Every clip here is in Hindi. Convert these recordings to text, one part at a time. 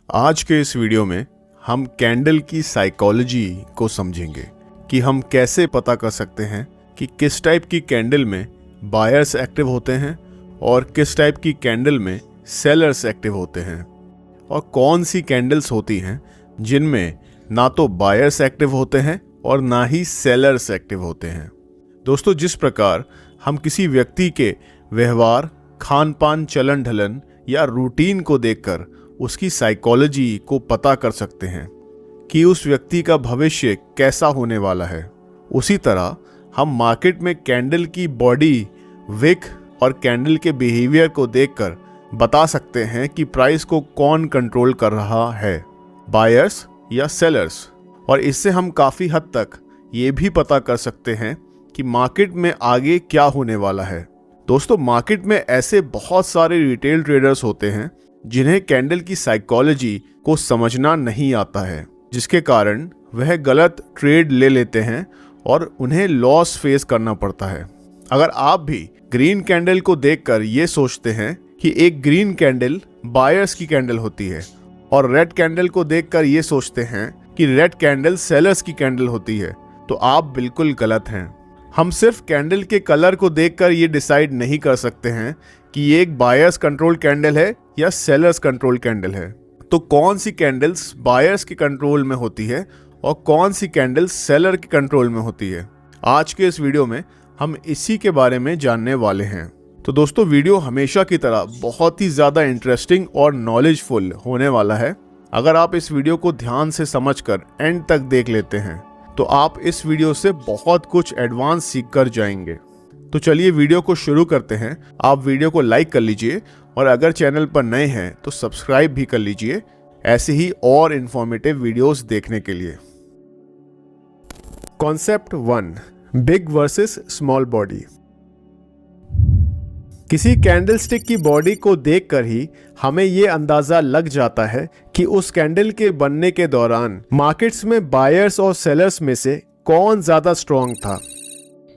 आज के इस वीडियो में हम कैंडल की साइकोलॉजी को समझेंगे कि हम कैसे पता कर सकते हैं कि किस टाइप की कैंडल में बायर्स एक्टिव होते हैं और किस टाइप की कैंडल में सेलर्स एक्टिव होते हैं, और कौन सी कैंडल्स होती हैं जिनमें ना तो बायर्स एक्टिव होते हैं और ना ही सेलर्स एक्टिव होते हैं। दोस्तों, जिस प्रकार हम किसी व्यक्ति के व्यवहार, खान पान, चलन ढलन या रूटीन को देखकर उसकी साइकोलॉजी को पता कर सकते हैं कि उस व्यक्ति का भविष्य कैसा होने वाला है, उसी तरह हम मार्केट में कैंडल की बॉडी, विक और कैंडल के बिहेवियर को देखकर बता सकते हैं कि प्राइस को कौन कंट्रोल कर रहा है, बायर्स या सेलर्स। और इससे हम काफ़ी हद तक ये भी पता कर सकते हैं कि मार्केट में आगे क्या होने वाला है। दोस्तों, मार्केट में ऐसे बहुत सारे रिटेल ट्रेडर्स होते हैं जिन्हें कैंडल की साइकोलॉजी को समझना नहीं आता है, जिसके कारण वह गलत ट्रेड ले लेते हैं और उन्हें लॉस फेस करना पड़ता है। अगर आप भी ग्रीन कैंडल को देखकर ये सोचते हैं कि एक ग्रीन कैंडल बायर्स की कैंडल होती है और रेड कैंडल को देखकर ये सोचते हैं कि रेड कैंडल सेलर्स की कैंडल होती है, तो आप बिल्कुल गलत हैं। हम सिर्फ कैंडल के कलर को देखकर ये डिसाइड नहीं कर सकते हैं कि ये एक बायर्स कंट्रोल कैंडल है या सेलर्स कंट्रोल कैंडल है। तो कौन सी कैंडल्स बायर्स के कंट्रोल में होती है और कौन सी कैंडल्स सेलर के कंट्रोल में होती है, आज के इस वीडियो में हम इसी के बारे में जानने वाले हैं। तो दोस्तों, वीडियो हमेशा की तरह बहुत ही ज़्यादा इंटरेस्टिंग और नॉलेजफुल होने वाला है। अगर आप इस वीडियो को ध्यान से समझकर एंड तक देख लेते हैं तो आप इस वीडियो से बहुत कुछ एडवांस सीख कर जाएंगे। तो चलिए वीडियो को शुरू करते हैं। आप वीडियो को लाइक कर लीजिए और अगर चैनल पर नए हैं तो सब्सक्राइब भी कर लीजिए ऐसे ही और इन्फॉर्मेटिव वीडियोस देखने के लिए। Concept 1, big versus small body. किसी कैंडल स्टिक की बॉडी को देखकर ही हमें ये अंदाजा लग जाता है कि उस कैंडल के बनने के दौरान मार्केट्स में बायर्स और सेलर्स में से कौन ज्यादा स्ट्रॉन्ग था।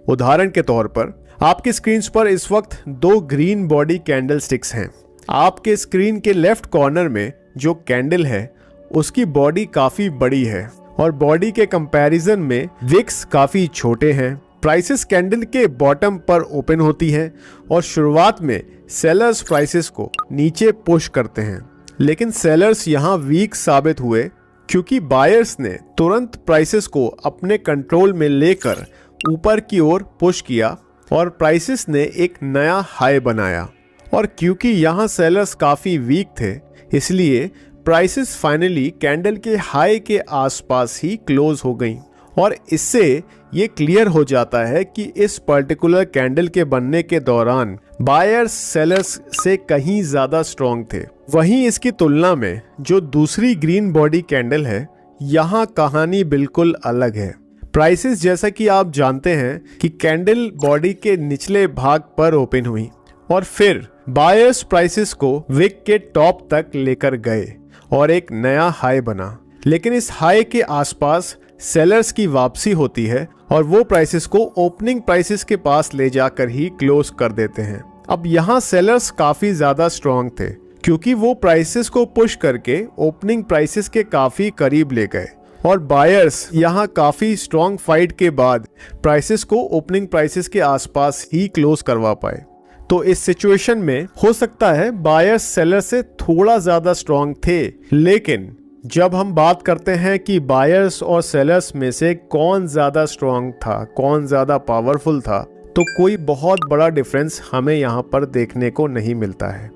उदाहरण के तौर पर आपकी स्क्रीन पर इस वक्त 2 ग्रीन बॉडी कैंडल स्टिक्स हैं। आपके स्क्रीन के लेफ्ट कॉर्नर में जो कैंडल है उसकी बॉडी काफी बड़ी है और बॉडी के कंपैरिजन में विक्स काफी छोटे हैं। प्राइसेस कैंडल के बॉटम पर ओपन होती है और शुरुआत में सेलर्स प्राइसेस को नीचे पुश करते हैं, लेकिन सेलर्स यहां वीक साबित हुए क्योंकि बायर्स ने तुरंत प्राइसेस को अपने कंट्रोल में लेकर ऊपर की ओर पुश किया और प्राइसेस ने एक नया हाई बनाया। और क्योंकि यहां सेलर्स काफी वीक थे, इसलिए प्राइसेस फाइनली कैंडल के हाई के आसपास ही क्लोज हो गईं। और इससे ये क्लियर हो जाता है कि इस पर्टिकुलर कैंडल के बनने के दौरान बायर्स सेलर्स से कहीं ज्यादा स्ट्रॉन्ग थे। वहीं इसकी तुलना में जो दूसरी ग्रीन बॉडी कैंडल है, यहाँ कहानी बिल्कुल अलग है। प्राइसेस, जैसा कि आप जानते हैं कि कैंडल बॉडी के निचले भाग पर ओपन हुई और फिर बायर्स प्राइसेस को विक के टॉप तक लेकर गए और एक नया हाई बना, लेकिन इस हाई के आसपास सेलर्स की वापसी होती है और वो प्राइसेस को ओपनिंग प्राइसेस के पास ले जाकर ही क्लोज कर देते हैं। अब यहाँ सेलर्स काफी ज्यादा स्ट्रॉन्ग थे क्योंकि वो प्राइसेस को पुश करके ओपनिंग प्राइसेस के काफी करीब ले गए और बायर्स यहाँ काफी स्ट्रॉन्ग फाइट के बाद प्राइसेस को ओपनिंग प्राइसेस के आसपास ही क्लोज करवा पाए। तो इस सिचुएशन में हो सकता है बायर्स सेलर से थोड़ा ज्यादा स्ट्रॉन्ग थे, लेकिन जब हम बात करते हैं कि बायर्स और सेलर्स में से कौन ज्यादा स्ट्रॉन्ग था, कौन ज्यादा पावरफुल था, तो कोई बहुत बड़ा डिफरेंस हमें यहाँ पर देखने को नहीं मिलता है।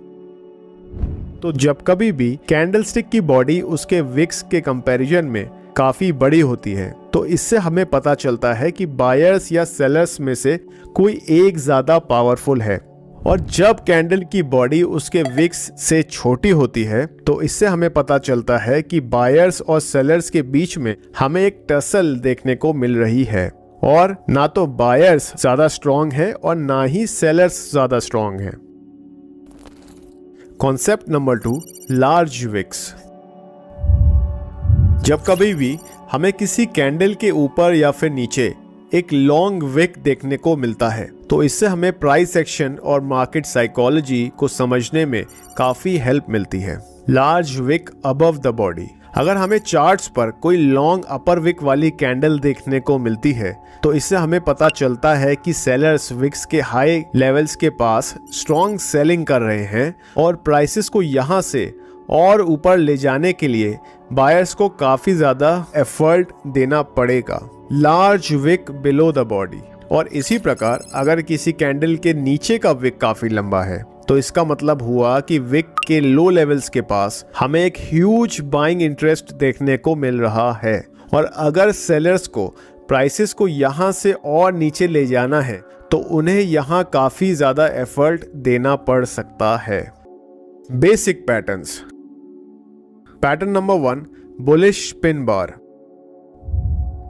तो जब कभी भी कैंडल स्टिक की बॉडी उसके विक्स के कंपैरिजन में काफी बड़ी होती है, तो इससे हमें पता चलता है कि बायर्स या सेलर्स में से कोई एक ज्यादा पावरफुल है। और जब कैंडल की बॉडी उसके विक्स से छोटी होती है, तो इससे हमें पता चलता है कि बायर्स और सेलर्स के बीच में हमें एक टसल देखने को मिल रही है और ना तो बायर्स ज्यादा स्ट्रॉन्ग है और ना ही सेलर्स ज्यादा स्ट्रॉन्ग है। Concept number 2, large wicks. जब कभी भी हमें किसी कैंडल के ऊपर या फिर नीचे एक लॉन्ग विक देखने को मिलता है। तो इससे हमें प्राइस एक्शन और मार्केट साइकोलॉजी को समझने में काफी हेल्प मिलती है। Large wick above the body, अगर हमें चार्ट्स पर कोई लॉन्ग अपर विक वाली कैंडल देखने को मिलती है तो इससे हमें पता चलता है कि सेलर्स विक्स के हाई लेवल्स के पास स्ट्रॉन्ग सेलिंग कर रहे हैं और प्राइसेस को यहाँ से और ऊपर ले जाने के लिए बायर्स को काफी ज्यादा एफर्ट देना पड़ेगा। Large wick below the body, और इसी प्रकार अगर किसी कैंडल के नीचे का विक काफी लंबा है तो इसका मतलब हुआ कि विक के लो लेवल्स के पास हमें एक ह्यूज बाइंग इंटरेस्ट देखने को मिल रहा है। और अगर सेलर्स को प्राइसेस को यहाँ से और नीचे ले जाना है तो उन्हें यहाँ काफी ज्यादा एफर्ट देना पड़ सकता है। Basic patterns. Pattern number 1, bullish pin बार।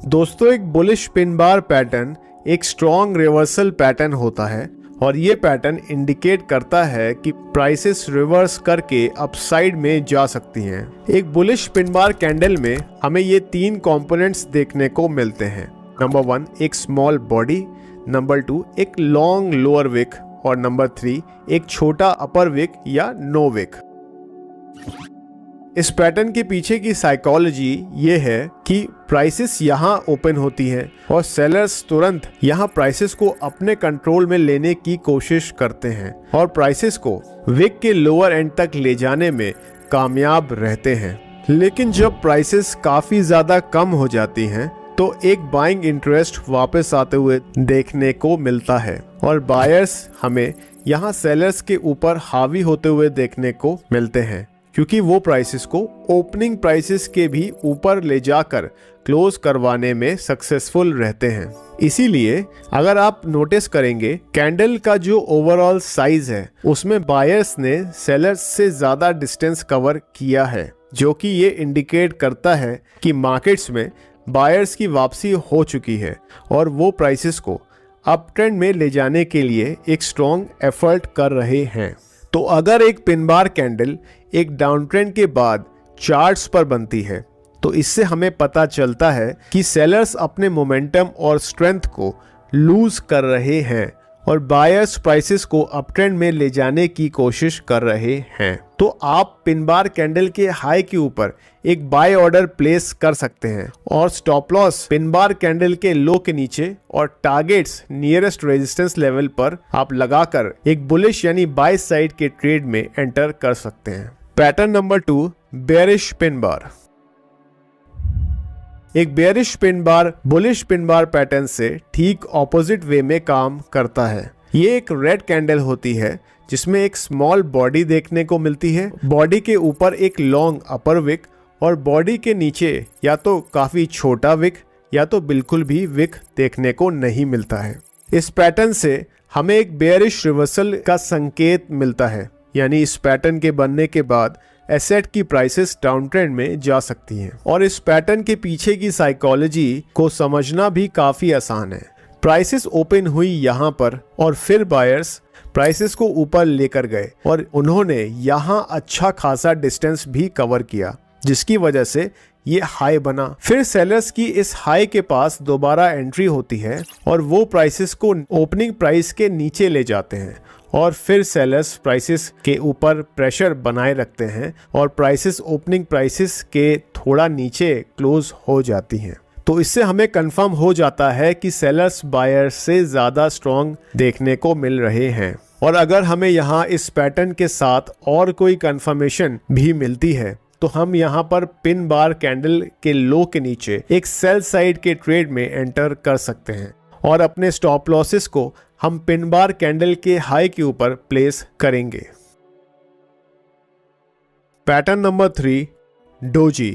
दोस्तों, एक बुलिश पिन बार पैटर्न एक स्ट्रॉन्ग रिवर्सल पैटर्न होता है और ये पैटर्न इंडिकेट करता है कि प्राइसेस रिवर्स करके अपसाइड में जा सकती हैं। एक बुलिश पिन बार कैंडल में हमें ये 3 कंपोनेंट्स देखने को मिलते हैं। नंबर 1, एक स्मॉल बॉडी, नंबर 2, एक लॉन्ग लोअर विक, और नंबर 3, एक छोटा अपर विक या नो विक। इस पैटर्न के पीछे की साइकोलॉजी ये है कि प्राइसेस यहाँ ओपन होती हैं और सेलर्स तुरंत यहाँ प्राइसेस को अपने कंट्रोल में लेने की कोशिश करते हैं और प्राइसेस को विक के लोअर एंड तक ले जाने में कामयाब रहते हैं। लेकिन जब प्राइसेस काफी ज्यादा कम हो जाती हैं तो एक बाइंग इंटरेस्ट वापस आते हुए देखने को मिलता है और बायर्स हमें यहाँ सेलर्स के ऊपर हावी होते हुए देखने को मिलते हैं, क्योंकि वो प्राइसेस को ओपनिंग प्राइसेस के भी ऊपर ले जाकर क्लोज करवाने में सक्सेसफुल रहते हैं। इसीलिए अगर आप नोटिस करेंगे कैंडल का जो ओवरऑल साइज है उसमें बायर्स ने सेलर्स से ज्यादा डिस्टेंस कवर किया है, जो कि ये इंडिकेट करता है कि मार्केट्स में बायर्स की वापसी हो चुकी है और वो प्राइसेस को अप ट्रेंड में ले जाने के लिए एक स्ट्रॉन्ग एफर्ट कर रहे हैं। तो अगर एक पिन बार कैंडल एक डाउन ट्रेंड के बाद चार्ट्स पर बनती है तो इससे हमें पता चलता है कि सेलर्स अपने मोमेंटम और स्ट्रेंथ को लूज कर रहे हैं और बायर्स प्राइसेस को अप ट्रेंड में ले जाने की कोशिश कर रहे हैं। तो आप पिन बार कैंडल के हाई के ऊपर एक बाय ऑर्डर प्लेस कर सकते हैं और stop loss pin bar candle के लो के नीचे और टारगेट्स नियरेस्ट रेजिस्टेंस लेवल पर आप लगाकर एक बुलिश यानी बाय साइड के ट्रेड में एंटर कर सकते हैं। Pattern number 2, bearish pin bar. एक bearish pin bar bullish pin bar pattern से ठीक ऑपोजिट वे में काम करता है। ये एक रेड कैंडल होती है जिसमें एक स्मॉल बॉडी देखने को मिलती है, बॉडी के ऊपर एक लॉन्ग अपर विक और बॉडी के नीचे या तो काफी छोटा विक या तो बिल्कुल भी विक देखने को नहीं मिलता है। इस पैटर्न से हमें एक बेयरिश रिवर्सल का संकेत मिलता है, यानी इस पैटर्न के बनने के बाद एसेट की प्राइसेस डाउन ट्रेंड में जा सकती हैं और इस पैटर्न के पीछे की साइकोलॉजी को समझना भी काफी आसान है। प्राइसेस ओपन हुई यहाँ पर और फिर बायर्स प्राइसेस को ऊपर लेकर गए और उन्होंने यहाँ अच्छा खासा डिस्टेंस भी कवर किया, जिसकी वजह से ये हाई बना। फिर सेलर्स की इस हाई के पास दोबारा एंट्री होती है और वो प्राइसेस को ओपनिंग प्राइस के नीचे ले जाते हैं और फिर सेलर्स प्राइसेस के ऊपर प्रेशर बनाए रखते हैं और प्राइसेस ओपनिंग प्राइसेस के थोड़ा नीचे क्लोज हो जाती हैं। तो इससे हमें कंफर्म हो जाता है कि सेलर्स बायर्स से ज़्यादा स्ट्रॉन्ग देखने को मिल रहे हैं। और अगर हमें यहाँ इस पैटर्न के साथ और कोई कंफर्मेशन भी मिलती है तो हम यहाँ पर पिन बार कैंडल के लो के नीचे एक सेल साइड के ट्रेड में एंटर कर सकते हैं और अपने स्टॉप लॉसेस को हम पिन बार कैंडल के हाई के ऊपर प्लेस करेंगे। Pattern number 3, doji.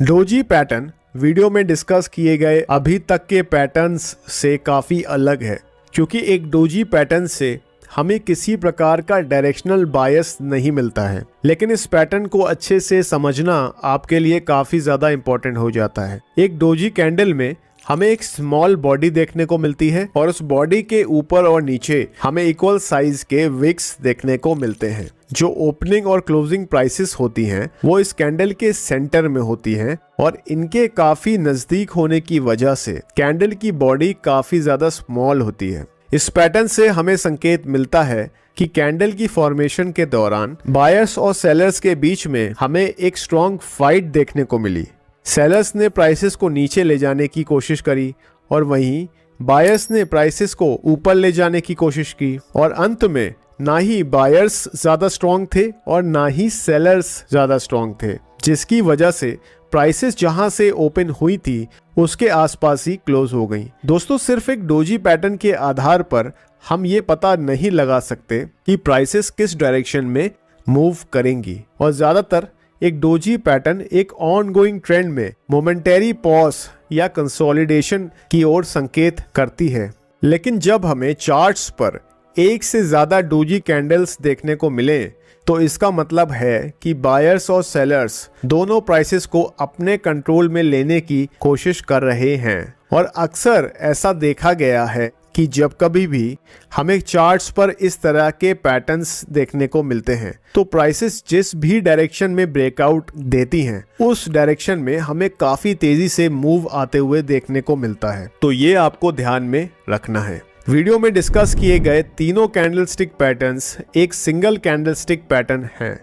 Doji pattern video में डिस्कस किए गए अभी तक के पैटर्न्स से काफी अलग है, क्योंकि एक डोजी पैटर्न से हमें किसी प्रकार का डायरेक्शनल बायस नहीं मिलता है, लेकिन इस पैटर्न को अच्छे से समझना आपके लिए काफी ज्यादा इंपॉर्टेंट हो जाता है। एक डोजी कैंडल में हमें एक स्मॉल बॉडी देखने को मिलती है और उस बॉडी के ऊपर और नीचे हमें इक्वल साइज के विक्स देखने को मिलते हैं। जो ओपनिंग और क्लोजिंग प्राइसेस होती हैं वो इस कैंडल के सेंटर में होती हैं और इनके काफी नजदीक होने की वजह से कैंडल की बॉडी काफी ज्यादा स्मॉल होती है। इस पैटर्न से हमें संकेत मिलता है कि कैंडल की फॉर्मेशन के दौरान बायर्स और सेलर्स के बीच में हमें एक स्ट्रॉन्ग फाइट देखने को मिली। सेलर्स ने प्राइसेस को नीचे ले जाने की कोशिश करी और वहीं बायर्स ने प्राइसेस को ऊपर ले जाने की कोशिश की और अंत में ना ही बायर्स ज्यादा स्ट्रॉन्ग थे और ना ही सेलर्स ज्यादा स्ट्रॉन्ग थे, जिसकी वजह से प्राइसेस जहां से ओपन हुई थी उसके आसपास ही क्लोज हो गई। दोस्तों, सिर्फ एक डोजी पैटर्न के आधार पर हम ये पता नहीं लगा सकते कि प्राइसेस किस डायरेक्शन में मूव करेंगी और ज्यादातर एक डोजी पैटर्न एक ऑनगोइंग ट्रेंड में मोमेंटरी पॉज या कंसोलिडेशन की ओर संकेत करती है। लेकिन जब हमें चार्ट्स पर एक से ज्यादा डोजी कैंडल्स देखने को मिले तो इसका मतलब है कि बायर्स और सेलर्स दोनों प्राइसेस को अपने कंट्रोल में लेने की कोशिश कर रहे हैं। और अक्सर ऐसा देखा गया है कि जब कभी भी हमें चार्ट्स पर इस तरह के पैटर्न्स देखने को मिलते हैं तो प्राइसेस जिस भी डायरेक्शन में ब्रेकआउट देती हैं उस डायरेक्शन में हमें काफी तेजी से मूव आते हुए देखने को मिलता है। तो ये आपको ध्यान में रखना है। वीडियो में डिस्कस किए गए तीनों कैंडलस्टिक पैटर्न्स एक सिंगल कैंडलस्टिक पैटर्न हैं।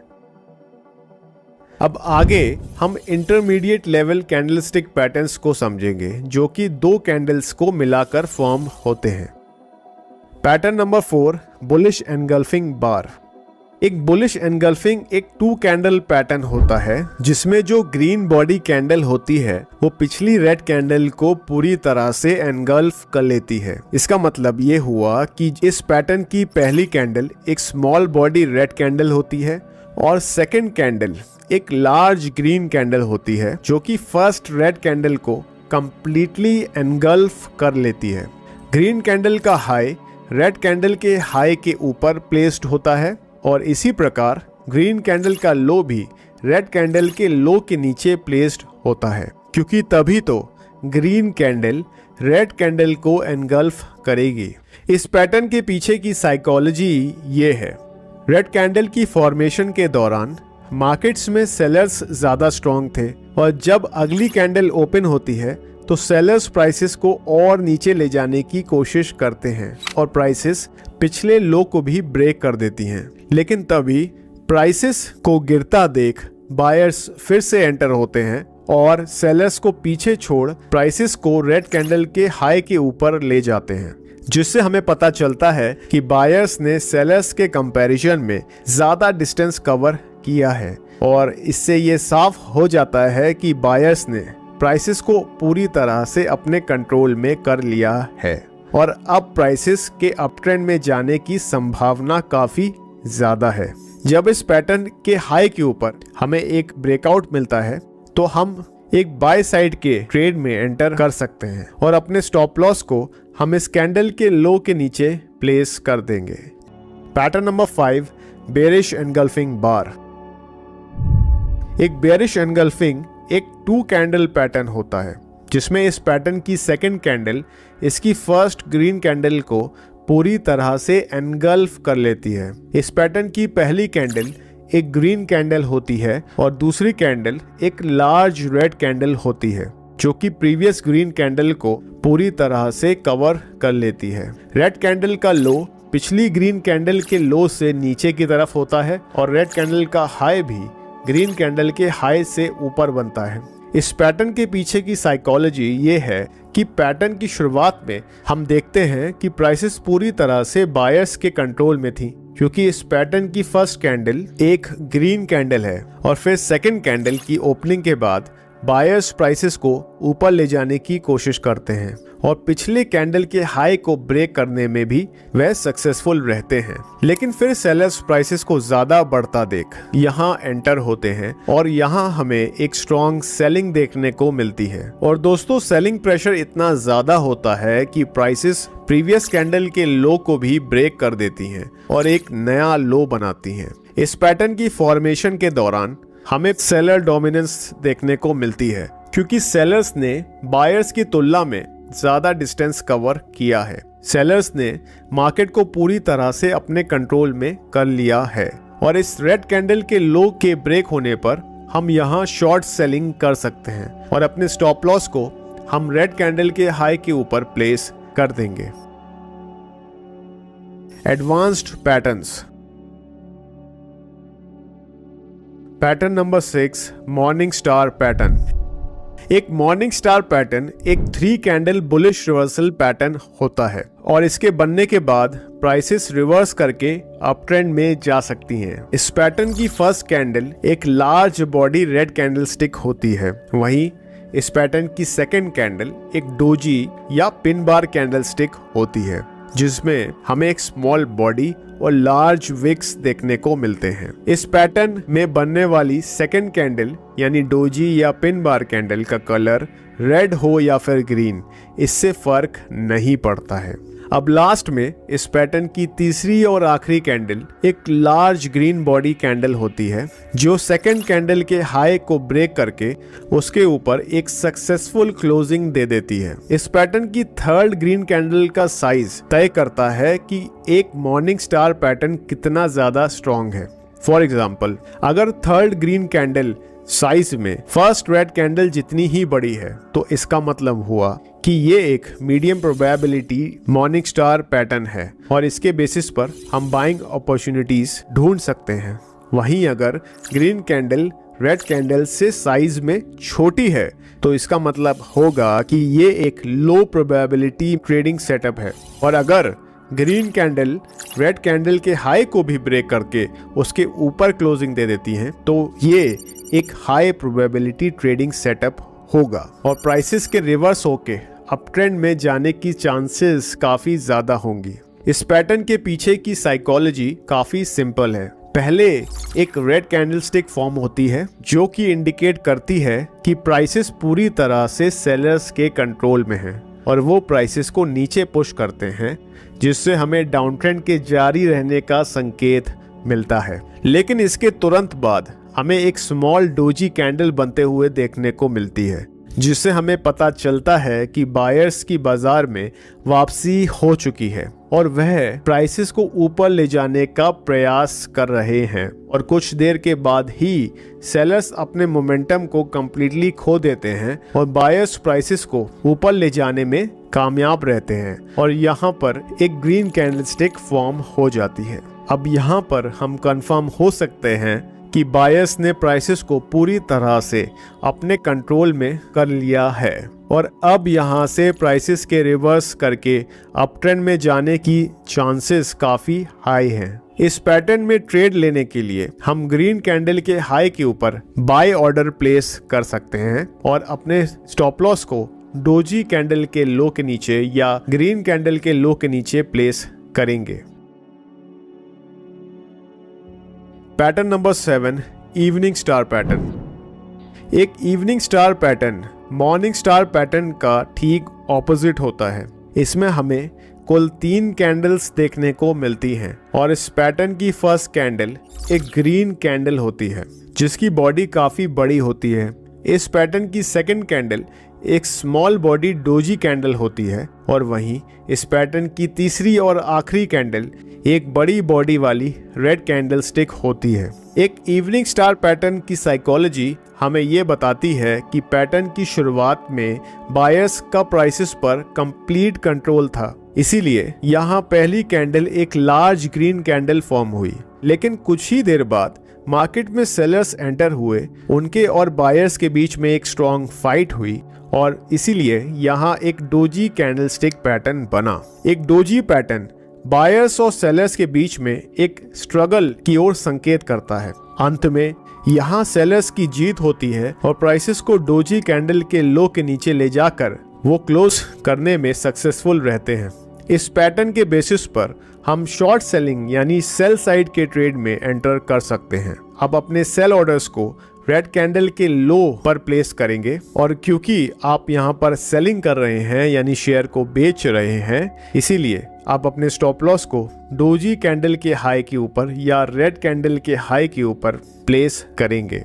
अब आगे हम इंटरमीडिएट लेवल कैंडलस्टिक पैटर्न्स को समझेंगे जो कि दो कैंडल्स को मिलाकर फॉर्म होते हैं। पैटर्न नंबर 4, बुलिश एनगल्फिंग बार। एक बुलिश एनगल्फिंग एक 2 कैंडल पैटर्न होता है जिसमें जो ग्रीन बॉडी कैंडल होती है वो पिछली रेड कैंडल को पूरी तरह से एनगल्फ कर लेती है। इसका मतलब ये हुआ कि इस पैटर्न की पहली कैंडल एक स्मॉल बॉडी रेड कैंडल होती है और सेकंड कैंडल एक लार्ज ग्रीन कैंडल होती है जो कि फर्स्ट रेड कैंडल को कंप्लीटली एनगल्फ कर लेती है। ग्रीन कैंडल का हाई रेड कैंडल के हाई के ऊपर प्लेस्ड होता है और इसी प्रकार ग्रीन कैंडल का लो भी रेड कैंडल के लो के नीचे प्लेस्ड होता है, क्योंकि तभी तो ग्रीन कैंडल रेड कैंडल को एनगल्फ करेगी। इस पैटर्न के पीछे की साइकोलॉजी ये है। रेड कैंडल की फॉर्मेशन के दौरान मार्केट्स में सेलर्स ज्यादा स्ट्रॉन्ग थे और जब अगली कैंडल ओपन होती है तो सेलर्स प्राइसेस को और नीचे ले जाने की कोशिश करते हैं और प्राइसेस पिछले लो को भी ब्रेक कर देती हैं। लेकिन तभी प्राइसेस को गिरता देख बायर्स फिर से एंटर होते हैं और सेलर्स को पीछे छोड़ प्राइसेस को रेड कैंडल के हाई के ऊपर ले जाते हैं, जिससे हमें पता चलता है कि बायर्स ने सेलर्स के कंपैरिजन में ज्यादा डिस्टेंस कवर किया है और इससे ये साफ हो जाता है कि बायर्स ने प्राइसेस को पूरी तरह से अपने कंट्रोल में कर लिया है और अब प्राइसेस के अप ट्रेंड में जाने की संभावना काफी ज्यादा है। जब इस पैटर्न के हाई के ऊपर हमें एक ब्रेकआउट मिलता है तो हम एक बाय साइड के ट्रेड में एंटर कर सकते हैं और अपने स्टॉप लॉस को हम इस कैंडल के लो के नीचे प्लेस कर देंगे। पैटर्न नंबर 5, बेरिश एनगल्फिंग बार। एक बेरिश एनगल्फिंग एक 2 कैंडल पैटर्न होता है जिसमें इस पैटर्न की सेकंड कैंडल इसकी फर्स्ट ग्रीन कैंडल को पूरी तरह से एनगल्फ कर लेती है। इस पैटर्न की पहली कैंडल एक ग्रीन कैंडल होती है और दूसरी कैंडल एक लार्ज रेड कैंडल होती है जो कि प्रीवियस ग्रीन कैंडल को पूरी तरह से कवर कर लेती है। रेड कैंडल का लो पिछली ग्रीन कैंडल के लो से नीचे की तरफ होता है और रेड कैंडल का हाई भी ग्रीन कैंडल के हाई से ऊपर बनता है। इस पैटर्न के पीछे की साइकोलॉजी ये है कि पैटर्न की शुरुआत में हम देखते हैं कि प्राइसेस पूरी तरह से बायर्स के कंट्रोल में थी, क्योंकि इस पैटर्न की फर्स्ट कैंडल एक ग्रीन कैंडल है और फिर सेकंड कैंडल की ओपनिंग के बाद बायर्स प्राइसेस को ऊपर ले जाने की कोशिश करते हैं और पिछले कैंडल के हाई को ब्रेक करने में भी वह सक्सेसफुल रहते हैं। लेकिन फिर सेलर्स प्राइसेस को ज्यादा बढ़ता देख यहाँ एंटर होते हैं और यहाँ हमें एक स्ट्रॉन्ग सेलिंग देखने को मिलती है। और दोस्तों, सेलिंग प्रेशर इतना ज्यादा होता है कि प्राइसेस प्रीवियस कैंडल के लो को भी ब्रेक कर देती हैं और एक नया लो बनाती हैं। इस पैटर्न की फॉर्मेशन के दौरान हमें सेलर डोमिनेंस देखने को मिलती है क्योंकि सेलर्स ने बायर्स की तुलना में ज़्यादा डिस्टेंस कवर किया है। सेलर्स ने मार्केट को पूरी तरह से अपने कंट्रोल में कर लिया है और इस रेड कैंडल के लो के ब्रेक होने पर हम यहाँ शॉर्ट सेलिंग कर सकते हैं और अपने स्टॉप लॉस को हम रेड कैंडल के हाई के ऊपर प्लेस कर देंगे। Advanced patterns. Pattern number 6, morning star pattern. एक मॉर्निंग स्टार पैटर्न एक 3 कैंडल बुलिश रिवर्सल पैटर्न होता है और इसके बनने के बाद प्राइसेस रिवर्स करके अप ट्रेंड में जा सकती हैं। इस पैटर्न की फर्स्ट कैंडल एक large body red candle stick होती है। वहीं इस पैटर्न की सेकंड कैंडल एक डोजी या पिन बार कैंडल स्टिक होती है, जिसमें हमें एक स्मॉल बॉडी और लार्ज विक्स देखने को मिलते हैं। इस पैटर्न में बनने वाली सेकंड कैंडल यानी डोजी या पिन बार कैंडल का कलर रेड हो या फिर ग्रीन, इससे फर्क नहीं पड़ता है। अब लास्ट में इस पैटर्न की तीसरी और आखिरी कैंडल एक लार्ज ग्रीन बॉडी कैंडल होती है, जो सेकंड कैंडल के हाई को ब्रेक करके उसके ऊपर एक सक्सेसफुल क्लोजिंग दे देती है। इस पैटर्न की थर्ड ग्रीन कैंडल का साइज तय करता है कि एक मॉर्निंग स्टार पैटर्न कितना ज्यादा स्ट्रॉन्ग है। फॉर एग्जाम्पल, अगर थर्ड ग्रीन कैंडल साइज में फर्स्ट रेड कैंडल जितनी ही बड़ी है तो इसका मतलब हुआ कि ये एक medium probability morning star pattern है और इसके बेसिस पर हम बाइंग अपॉर्चुनिटीज ढूंढ सकते हैं। वहीं अगर ग्रीन कैंडल रेड कैंडल से साइज में छोटी है तो इसका मतलब होगा कि ये एक लो प्रोबेबिलिटी ट्रेडिंग सेटअप है और अगर ग्रीन कैंडल रेड कैंडल के हाई को भी ब्रेक करके उसके ऊपर क्लोजिंग दे देती हैं तो ये एक हाई प्रोबेबिलिटी ट्रेडिंग सेटअप होगा और प्राइसेस के रिवर्स होके अप ट्रेंड में जाने की चांसेस काफी ज्यादा होंगी। इस पैटर्न के पीछे की साइकोलॉजी काफी सिंपल है। पहले एक रेड कैंडलस्टिक फॉर्म होती है जो कि इंडिकेट करती है कि प्राइसेस पूरी तरह से सेलर्स के कंट्रोल में हैं और वो प्राइसेस को नीचे पुश करते हैं, जिससे हमें डाउन ट्रेंड के जारी रहने का संकेत मिलता है। लेकिन इसके तुरंत बाद हमें एक स्मॉल डोजी कैंडल बनते हुए देखने को मिलती है, जिससे हमें पता चलता है कि बायर्स की बाजार में वापसी हो चुकी है और वह प्राइसेस को ऊपर ले जाने का प्रयास कर रहे हैं और कुछ देर के बाद ही सेलर्स अपने मोमेंटम को कंप्लीटली खो देते हैं और बायर्स प्राइसेस को ऊपर ले जाने में कामयाब रहते हैं और यहाँ पर एक ग्रीन कैंडलस्टिक फॉर्म हो जाती है। अब यहाँ पर हम कंफर्म हो सकते हैं कि बायर्स ने प्राइसेस को पूरी तरह से अपने कंट्रोल में कर लिया है और अब यहाँ से प्राइसेस के रिवर्स करके अप ट्रेंड में जाने की चांसेस काफ़ी हाई हैं। इस पैटर्न में ट्रेड लेने के लिए हम ग्रीन कैंडल के हाई के ऊपर बाय ऑर्डर प्लेस कर सकते हैं और अपने स्टॉप लॉस को डोजी कैंडल के लो के नीचे या ग्रीन कैंडल के लो के नीचे प्लेस करेंगे। Pattern number 7, evening star pattern. एक evening star pattern morning star pattern का ठीक ऑपोजिट होता है। इसमें हमें कुल 3 कैंडल्स देखने को मिलती हैं और इस पैटर्न की फर्स्ट कैंडल एक ग्रीन कैंडल होती है जिसकी बॉडी काफ़ी बड़ी होती है। इस पैटर्न की सेकंड कैंडल एक स्मॉल बॉडी डोजी कैंडल होती है और वहीं इस पैटर्न की तीसरी और आखिरी कैंडल एक बड़ी बॉडी वाली रेड कैंडल स्टिक होती है। एक इवनिंग स्टार पैटर्न की साइकोलॉजी हमें ये बताती है कि पैटर्न की शुरुआत में बायर्स का प्राइसेस पर कंप्लीट कंट्रोल था, इसीलिए यहाँ पहली कैंडल एक लार्ज ग्रीन कैंडल फॉर्म हुई। लेकिन कुछ ही देर बाद मार्केट में सेलर्स एंटर हुए, उनके और बायर्स के बीच में एक स्ट्रॉन्ग फाइट हुई और इसीलिए यहाँ एक डोजी कैंडलस्टिक पैटर्न बना। एक डोजी पैटर्न बायर्स और सेलर्स के बीच में एक स्ट्रगल की ओर संकेत करता है। अंत में यहाँ सेलर्स की जीत होती है और प्राइसेस को डोजी कैंडल के लो के नीचे ले जाकर वो क्लोज करने में सक्सेसफुल रहते हैं। इस पैटर्न के बेसिस पर हम शॉर्ट सेलिंग यानी सेल साइड के ट्रेड में एंटर कर सकते हैं। अब अपने सेल ऑर्डर्स को रेड कैंडल के लो पर प्लेस करेंगे और क्योंकि आप यहाँ पर सेलिंग कर रहे हैं यानी शेयर को बेच रहे हैं, इसीलिए आप अपने स्टॉप लॉस को डोजी कैंडल के हाई के ऊपर या रेड कैंडल के हाई के ऊपर प्लेस करेंगे।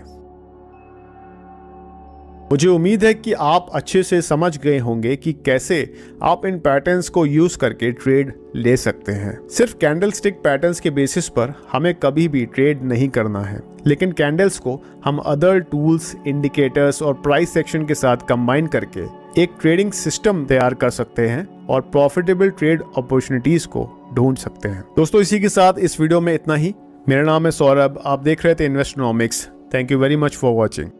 मुझे उम्मीद है कि आप अच्छे से समझ गए होंगे कि कैसे आप इन पैटर्न्स को यूज करके ट्रेड ले सकते हैं। सिर्फ कैंडलस्टिक पैटर्न्स के बेसिस पर हमें कभी भी ट्रेड नहीं करना है, लेकिन कैंडल्स को हम अदर टूल्स, इंडिकेटर्स और प्राइस सेक्शन के साथ कंबाइन करके एक ट्रेडिंग सिस्टम तैयार कर सकते हैं और प्रॉफिटेबल ट्रेड अपॉर्चुनिटीज को ढूंढ सकते हैं। दोस्तों, इसी के साथ इस वीडियो में इतना ही। मेरा नाम है सौरभ, आप देख रहे थे Investonomics. Thank you very much for watching.